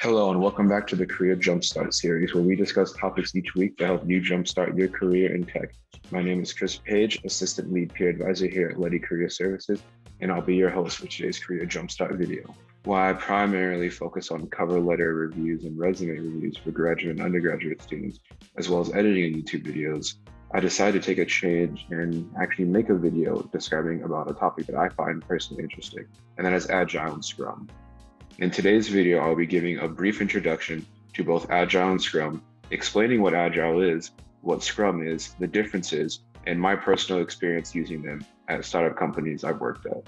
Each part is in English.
Hello, and welcome back to the Career Jumpstart series, where we discuss topics each week to help you jumpstart your career in tech. My name is Chris Page, Assistant Lead Peer Advisor here at Luddy Career Services, and I'll be your host for today's Career Jumpstart video. While I primarily focus on cover letter reviews and resume reviews for graduate and undergraduate students, as well as editing YouTube videos, I decided to take a change and actually make a video describing about a topic that I find personally interesting, and that is Agile and Scrum. In today's video, I'll be giving a brief introduction to both Agile and Scrum, explaining what Agile is, what Scrum is, the differences, and my personal experience using them at startup companies I've worked at.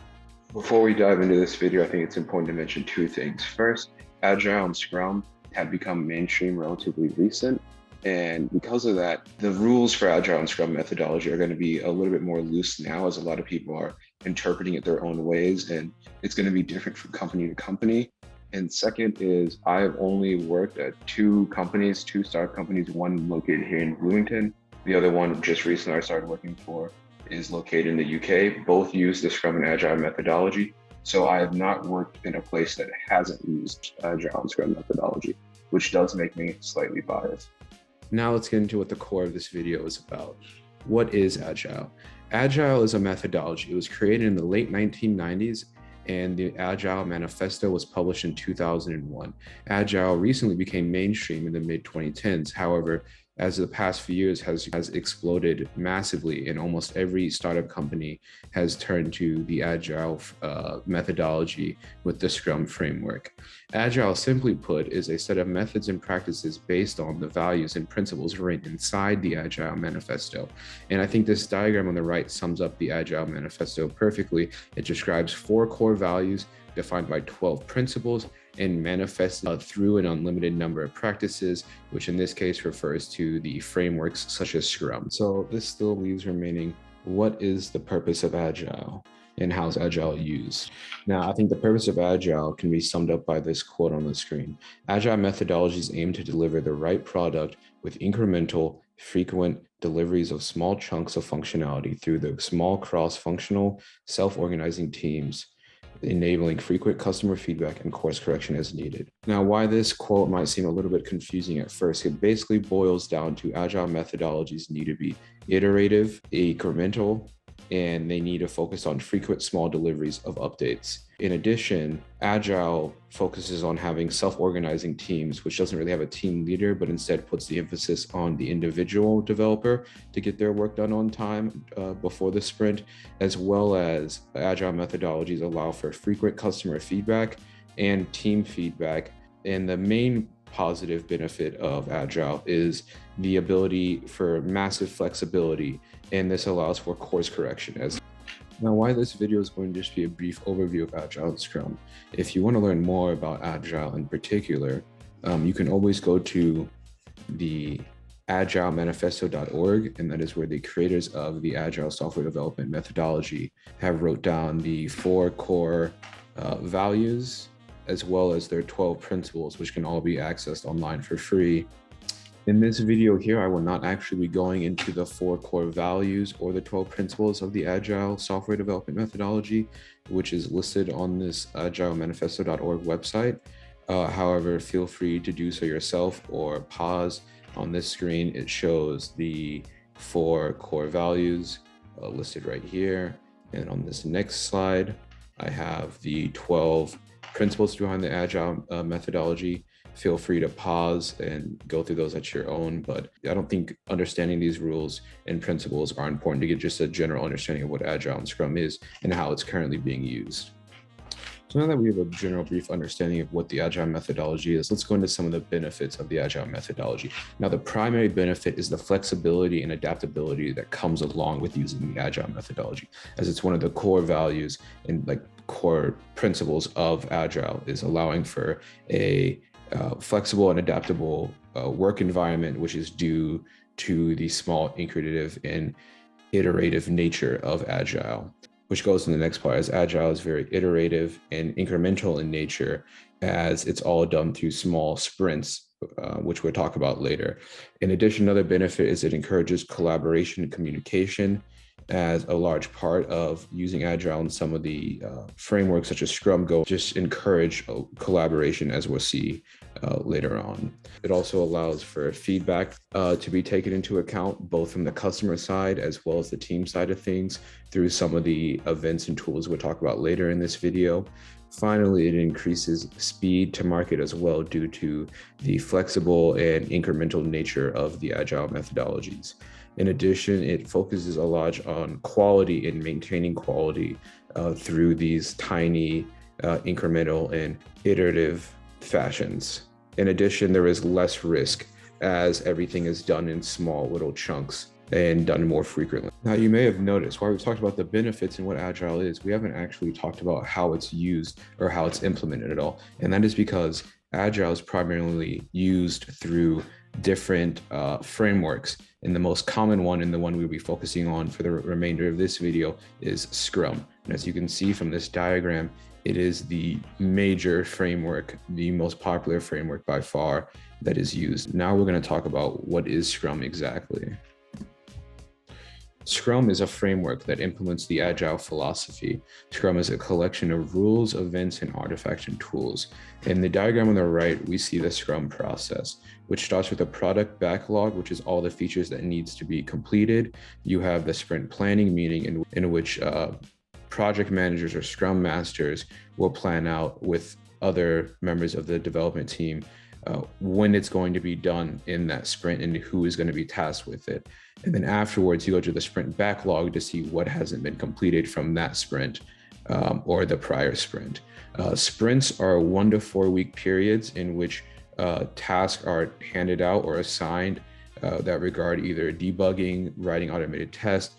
Before we dive into this video, I think it's important to mention two things. First, Agile and Scrum have become mainstream relatively recent. And because of that, the rules for Agile and Scrum methodology are going to be a little bit more loose now, as a lot of people are interpreting it their own ways, and it's going to be different from company to company. And second is I've only worked at two startup companies, one located here in Bloomington. The other one just recently I started working for is located in the UK. Both use the Scrum and Agile methodology. So I have not worked in a place that hasn't used Agile and Scrum methodology, which does make me slightly biased. Now let's get into what the core of this video is about. What is Agile? Agile is a methodology. It was created in the late 1990s, and the Agile Manifesto was published in 2001. Agile recently became mainstream in the mid-2010s. However, as the past few years has exploded massively, and almost every startup company has turned to the Agile methodology with the Scrum framework. Agile, simply put, is a set of methods and practices based on the values and principles written inside the Agile Manifesto. And I think this diagram on the right sums up the Agile Manifesto perfectly. It describes 4 core values defined by 12 principles and manifested through an unlimited number of practices, which in this case refers to the frameworks such as Scrum. So this still leaves remaining, what is the purpose of Agile and how is Agile used? Now, I think the purpose of Agile can be summed up by this quote on the screen. Agile methodologies aim to deliver the right product with incremental, frequent deliveries of small chunks of functionality through the small cross-functional, self-organizing teams, enabling frequent customer feedback and course correction as needed. Now, why this quote might seem a little bit confusing at first, it basically boils down to Agile methodologies need to be iterative, incremental, and they need to focus on frequent small deliveries of updates. In addition, Agile focuses on having self-organizing teams, which doesn't really have a team leader, but instead puts the emphasis on the individual developer to get their work done on time before the sprint, as well as Agile methodologies allow for frequent customer feedback and team feedback. And the main positive benefit of Agile is the ability for massive flexibility, and this allows for course correction. Now, why this video is going to just be a brief overview of Agile and Scrum. If you want to learn more about Agile in particular, you can always go to the agilemanifesto.org, and that is where the creators of the Agile software development methodology have wrote down the 4 core values, as well as their 12 principles, which can all be accessed online for free. In this video here, I will not actually be going into the 4 core values or the 12 principles of the Agile software development methodology, which is listed on this agilemanifesto.org website. However, feel free to do so yourself or pause. On this screen, it shows the 4 core values listed right here. And on this next slide, I have the 12 principles behind the Agile methodology. Feel free to pause and go through those at your own, but I don't think understanding these rules and principles are important to get just a general understanding of what Agile and Scrum is and how it's currently being used. So now that we have a general brief understanding of what the Agile methodology is, let's go into some of the benefits of the Agile methodology. Now, the primary benefit is the flexibility and adaptability that comes along with using the Agile methodology, as it's one of the core values and core principles of Agile is allowing for a flexible and adaptable work environment, which is due to the small, iterative, and iterative nature of Agile, which goes to the next part, as Agile is very iterative and incremental in nature, as it's all done through small sprints, which we'll talk about later. In addition, another benefit is it encourages collaboration and communication. as a large part of using Agile, and some of the frameworks such as Scrum Go just encourage collaboration, as we'll see later on. It also allows for feedback to be taken into account, both from the customer side as well as the team side of things, through some of the events and tools we'll talk about later in this video. Finally, it increases speed to market as well due to the flexible and incremental nature of the Agile methodologies. In addition, it focuses a lot on quality and maintaining quality through these tiny, incremental, and iterative fashions. In addition, there is less risk as everything is done in small little chunks and done more frequently. Now, you may have noticed while we've talked about the benefits and what Agile is, we haven't actually talked about how it's used or how it's implemented at all. And that is because Agile is primarily used through different frameworks. And the most common one, and the one we'll be focusing on for the remainder of this video, is Scrum. And as you can see from this diagram, it is the major framework, the most popular framework by far that is used. Now we're going to talk about what is Scrum exactly. Scrum is a framework that implements the Agile philosophy. Scrum is a collection of rules, events, and artifacts and tools. In the diagram on the right, we see the Scrum process, which starts with a product backlog, which is all the features that needs to be completed. You have the sprint planning meeting in which project managers or Scrum masters will plan out with other members of the development team when it's going to be done in that sprint and who is going to be tasked with it. And then afterwards, you go to the sprint backlog to see what hasn't been completed from that sprint or the prior sprint. Sprints are 1 to 4 week periods in which tasks are handed out or assigned that regard either debugging, writing automated tests,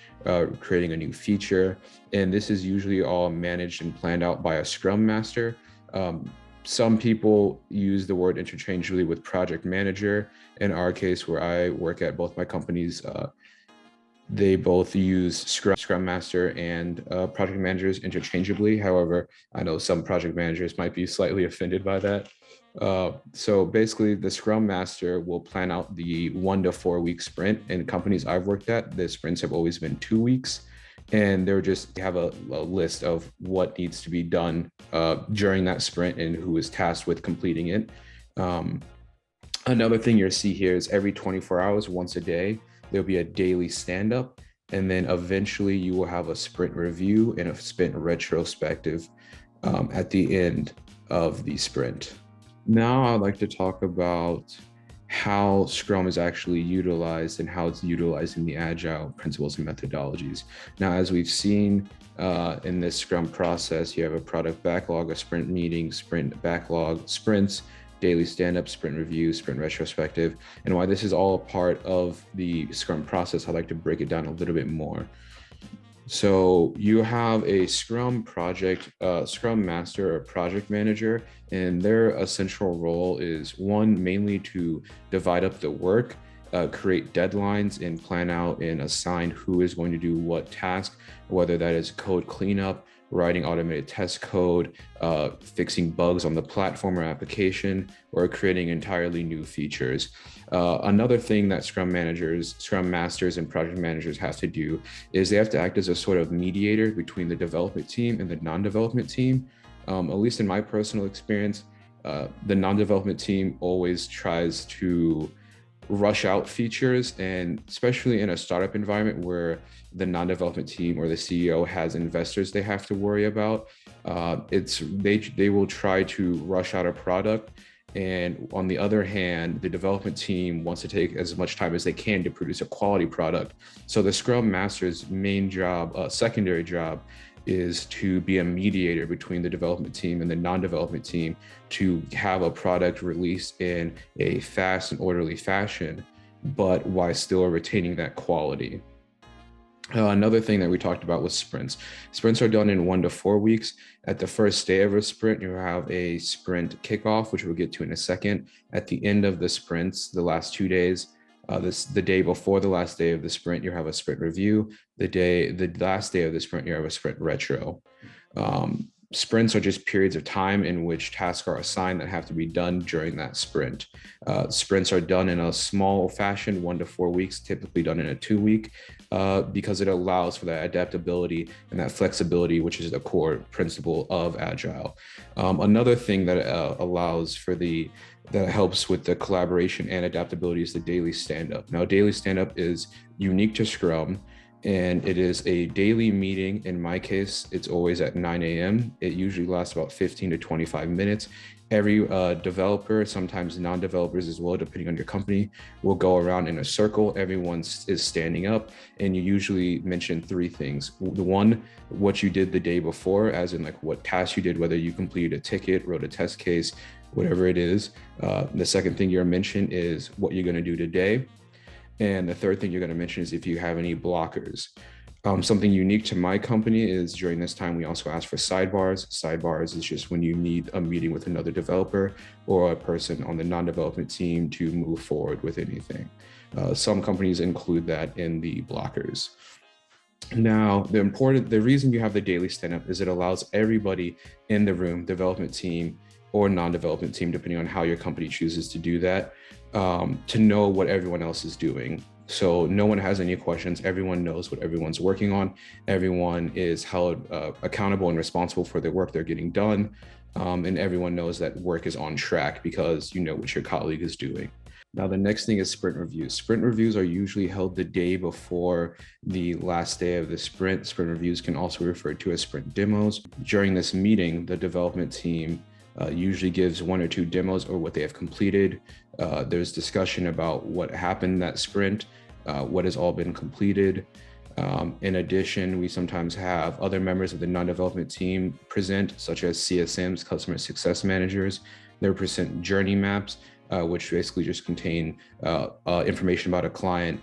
creating a new feature. And this is usually all managed and planned out by a Scrum Master. Some people use the word interchangeably with project manager. In our case, where I work at both my companies, they both use Scrum Master and project managers interchangeably. However, I know some project managers might be slightly offended by that. So basically, the Scrum Master will plan out the 1 to 4 week sprint. In companies I've worked at, the sprints have always been 2 weeks. And they're just have a list of what needs to be done during that sprint and who is tasked with completing it. Another thing you'll see here is every 24 hours, once a day, there'll be a daily stand-up. And then eventually you will have a sprint review and a sprint retrospective at the end of the sprint. Now I'd like to talk about how Scrum is actually utilized and how it's utilized in the Agile principles and methodologies. Now, as we've seen in this Scrum process, you have a product backlog, a sprint meeting, sprint backlog, sprints, daily stand-up, sprint review, sprint retrospective. And why this is all a part of the Scrum process, I'd like to break it down a little bit more. So you have a Scrum project, Scrum Master or project manager, and their essential role is one, mainly to divide up the work, create deadlines and plan out and assign who is going to do what task, whether that is code cleanup, writing automated test code, fixing bugs on the platform or application, or creating entirely new features. Another thing that Scrum Masters, and project managers have to do is they have to act as a sort of mediator between the development team and the non-development team. At least in my personal experience, the non-development team always tries to rush out features, and especially in a startup environment where the non-development team or the CEO has investors they have to worry about, they will try to rush out a product. And on the other hand, the development team wants to take as much time as they can to produce a quality product. So the Scrum Master's main job, secondary job, is to be a mediator between the development team and the non-development team to have a product released in a fast and orderly fashion, but while still retaining that quality. Another thing that we talked about was sprints. Sprints are done in 1 to 4 weeks. At the first day of a sprint, you have a sprint kickoff, which we'll get to in a second. At the end of the sprints, the last 2 days, the day before the last day of the sprint, you have a sprint review. The last day of the sprint, you have a sprint retro. Sprints are just periods of time in which tasks are assigned that have to be done during that sprint. Sprints are done in a small fashion, 1 to 4 weeks, typically done in a 2-week, because it allows for that adaptability and that flexibility, which is the core principle of Agile. Another thing that that helps with the collaboration and adaptability is the daily stand-up. Now, daily stand-up is unique to Scrum, and it is a daily meeting. In my case, it's always at 9 a.m. It usually lasts about 15 to 25 minutes. Every developer, sometimes non-developers as well, depending on your company, will go around in a circle. Everyone is standing up, and you usually mention 3 things. The one, what you did the day before, as in like what task you did, whether you completed a ticket, wrote a test case, whatever it is. The second thing you're mention is what you're going to do today. And the third thing you're going to mention is if you have any blockers. Something unique to my company is during this time, we also ask for sidebars. Sidebars is just when you need a meeting with another developer or a person on the non-development team to move forward with anything. Some companies include that in the blockers. Now, the reason you have the daily stand-up is it allows everybody in the room, development team or non-development team, depending on how your company chooses to do that, to know what everyone else is doing. So no one has any questions. Everyone knows what everyone's working on. Everyone is held accountable and responsible for the work they're getting done. And everyone knows that work is on track because you know what your colleague is doing. Now, the next thing is sprint reviews. Sprint reviews are usually held the day before the last day of the sprint. Sprint reviews can also be referred to as sprint demos. During this meeting, the development team usually gives 1 or 2 demos or what they have completed. There's discussion about what happened that sprint, what has all been completed. In addition, we sometimes have other members of the non-development team present, such as CSMs, customer success managers. They present journey maps, which basically just contain information about a client,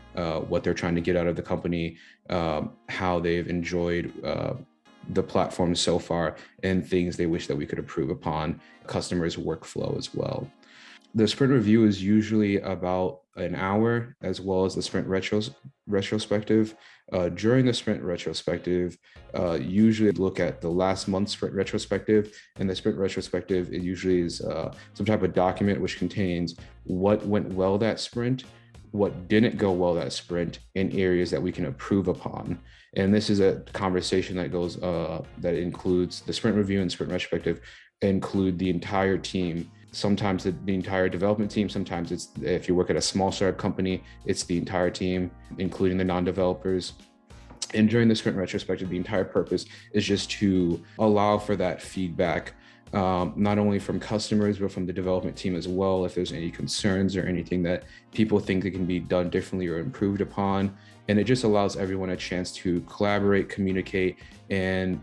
what they're trying to get out of the company, how they've enjoyed the platform so far, and things they wish that we could improve upon, customers' workflow as well. The sprint review is usually about an hour, as well as the sprint retrospective. During the sprint retrospective, usually look at the last month's sprint retrospective, and the sprint retrospective, it usually is some type of document which contains what went well that sprint, what didn't go well that sprint, and areas that we can improve upon. And this is a conversation that goes that includes the sprint review and sprint retrospective include the entire team. Sometimes the entire development team, sometimes it's, if you work at a small startup company, it's the entire team, including the non-developers. And during the sprint retrospective, the entire purpose is just to allow for that feedback, not only from customers, but from the development team as well. If there's any concerns or anything that people think that can be done differently or improved upon. And it just allows everyone a chance to collaborate, communicate, and,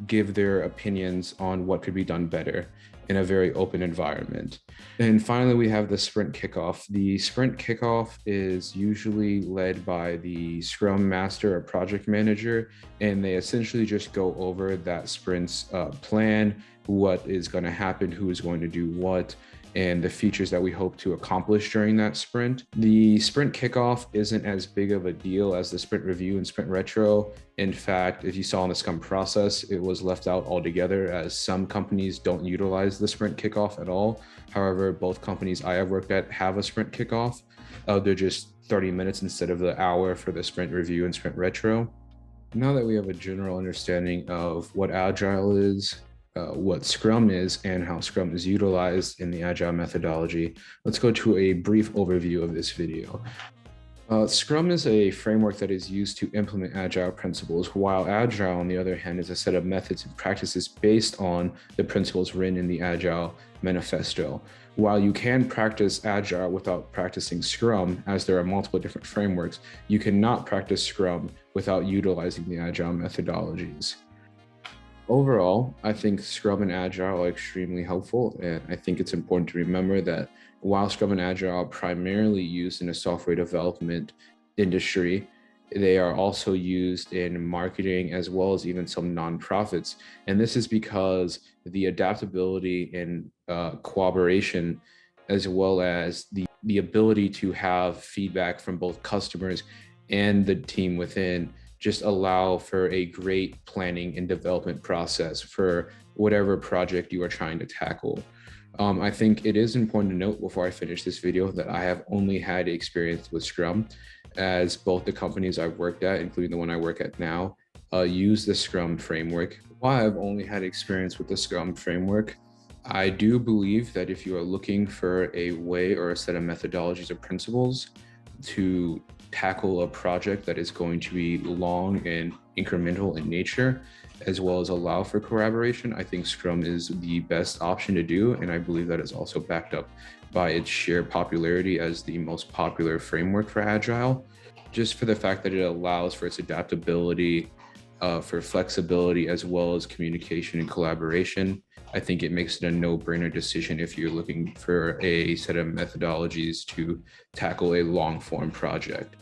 give their opinions on what could be done better in a very open environment. And finally, we have the sprint kickoff. The sprint kickoff is usually led by the Scrum Master or project manager, and they essentially just go over that sprint's plan, what is going to happen, who is going to do what, and the features that we hope to accomplish during that sprint. The sprint kickoff isn't as big of a deal as the sprint review and sprint retro. In fact, if you saw in the Scrum process, it was left out altogether, as some companies don't utilize the sprint kickoff at all. However, both companies I have worked at have a sprint kickoff. They're just 30 minutes instead of the hour for the sprint review and sprint retro. Now that we have a general understanding of what Agile is, what Scrum is, and how Scrum is utilized in the Agile methodology, let's go to a brief overview of this video. Scrum is a framework that is used to implement Agile principles, while Agile, on the other hand, is a set of methods and practices based on the principles written in the Agile Manifesto. While you can practice Agile without practicing Scrum, as there are multiple different frameworks, you cannot practice Scrum without utilizing the Agile methodologies. Overall, I think Scrum and Agile are extremely helpful, and I think it's important to remember that while Scrum and Agile are primarily used in the software development industry, they are also used in marketing as well as even some nonprofits. And this is because the adaptability and cooperation, as well as the ability to have feedback from both customers and the team within, just allow for a great planning and development process for whatever project you are trying to tackle. I think it is important to note before I finish this video that I have only had experience with Scrum, as both the companies I've worked at, including the one I work at now, use the Scrum framework. While I've only had experience with the Scrum framework, I do believe that if you are looking for a way or a set of methodologies or principles to tackle a project that is going to be long and incremental in nature, as well as allow for collaboration, I think Scrum is the best option to do. And I believe that is also backed up by its sheer popularity as the most popular framework for Agile, just for the fact that it allows for its adaptability, for flexibility, as well as communication and collaboration. I think it makes it a no-brainer decision if you're looking for a set of methodologies to tackle a long-form project.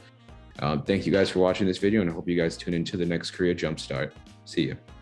Thank you guys for watching this video, and I hope you guys tune into the next Career Jumpstart. See you.